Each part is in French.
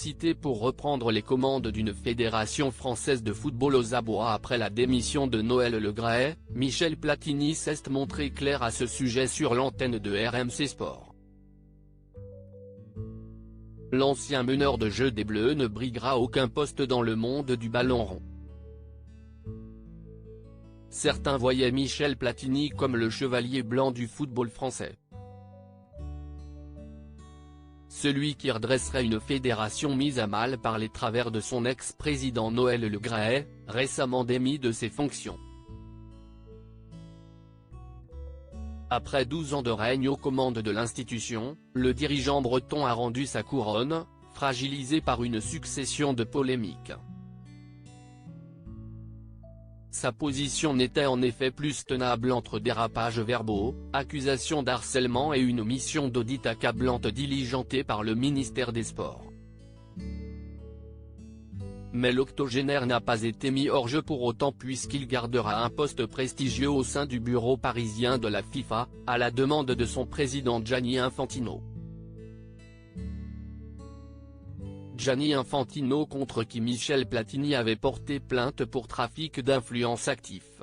excité pour reprendre les commandes d'une fédération française de football aux abois après la démission de Noël Le Graët, Michel Platini s'est montré clair à ce sujet sur l'antenne de RMC Sport. L'ancien meneur de jeu des Bleus ne briguera aucun poste dans le monde du ballon rond. Certains voyaient Michel Platini comme le chevalier blanc du football français. Celui qui redresserait une fédération mise à mal par les travers de son ex-président Noël Le Graët, récemment démis de ses fonctions. Après 12 ans de règne aux commandes de l'institution, le dirigeant breton a rendu sa couronne, fragilisée par une succession de polémiques. Sa position n'était en effet plus tenable entre dérapages verbaux, accusations d'harcèlement et une mission d'audit accablante diligentée par le ministère des Sports. Mais l'octogénaire n'a pas été mis hors jeu pour autant puisqu'il gardera un poste prestigieux au sein du bureau parisien de la FIFA, à la demande de son président Gianni Infantino. Gianni Infantino contre qui Michel Platini avait porté plainte pour trafic d'influence actif.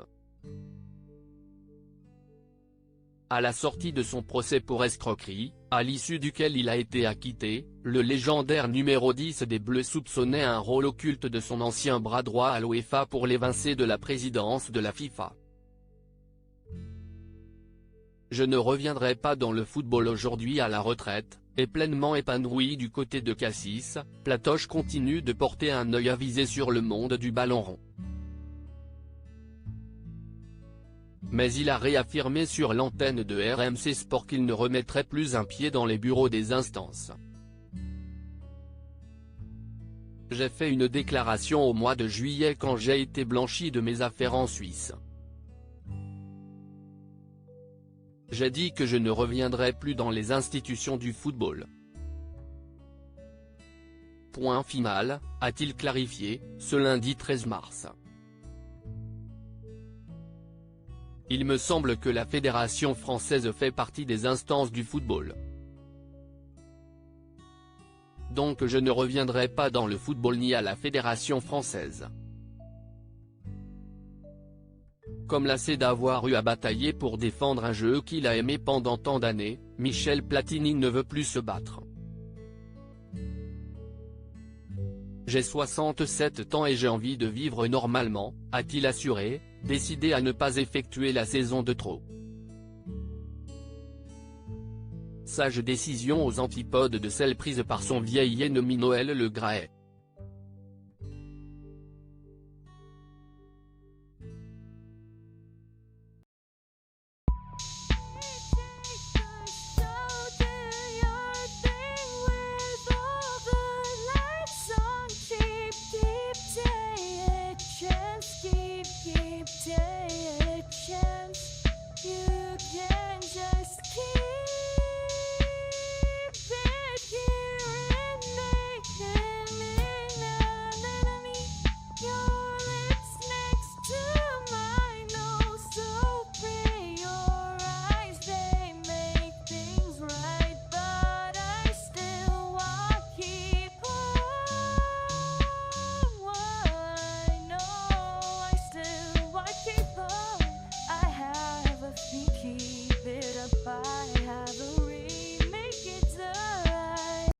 À la sortie de son procès pour escroquerie, à l'issue duquel il a été acquitté, le légendaire numéro 10 des Bleus soupçonnait un rôle occulte de son ancien bras droit à l'UEFA pour l'évincer de la présidence de la FIFA. Je ne reviendrai pas dans le football aujourd'hui à la retraite, et pleinement épanoui du côté de Cassis, Platoche continue de porter un œil avisé sur le monde du ballon rond. Mais il a réaffirmé sur l'antenne de RMC Sport qu'il ne remettrait plus un pied dans les bureaux des instances. J'ai fait une déclaration au mois de juillet quand j'ai été blanchi de mes affaires en Suisse. J'ai dit que je ne reviendrai plus dans les institutions du football. Point final, a-t-il clarifié, ce lundi 13 mars. Il me semble que la fédération française fait partie des instances du football. Donc je ne reviendrai pas dans le football ni à la fédération française. Comme lassé d'avoir eu à batailler pour défendre un jeu qu'il a aimé pendant tant d'années, Michel Platini ne veut plus se battre. J'ai 67 ans et j'ai envie de vivre normalement, a-t-il assuré, décidé à ne pas effectuer la saison de trop. Sage décision aux antipodes de celle prise par son vieil ennemi Noël Le Graët.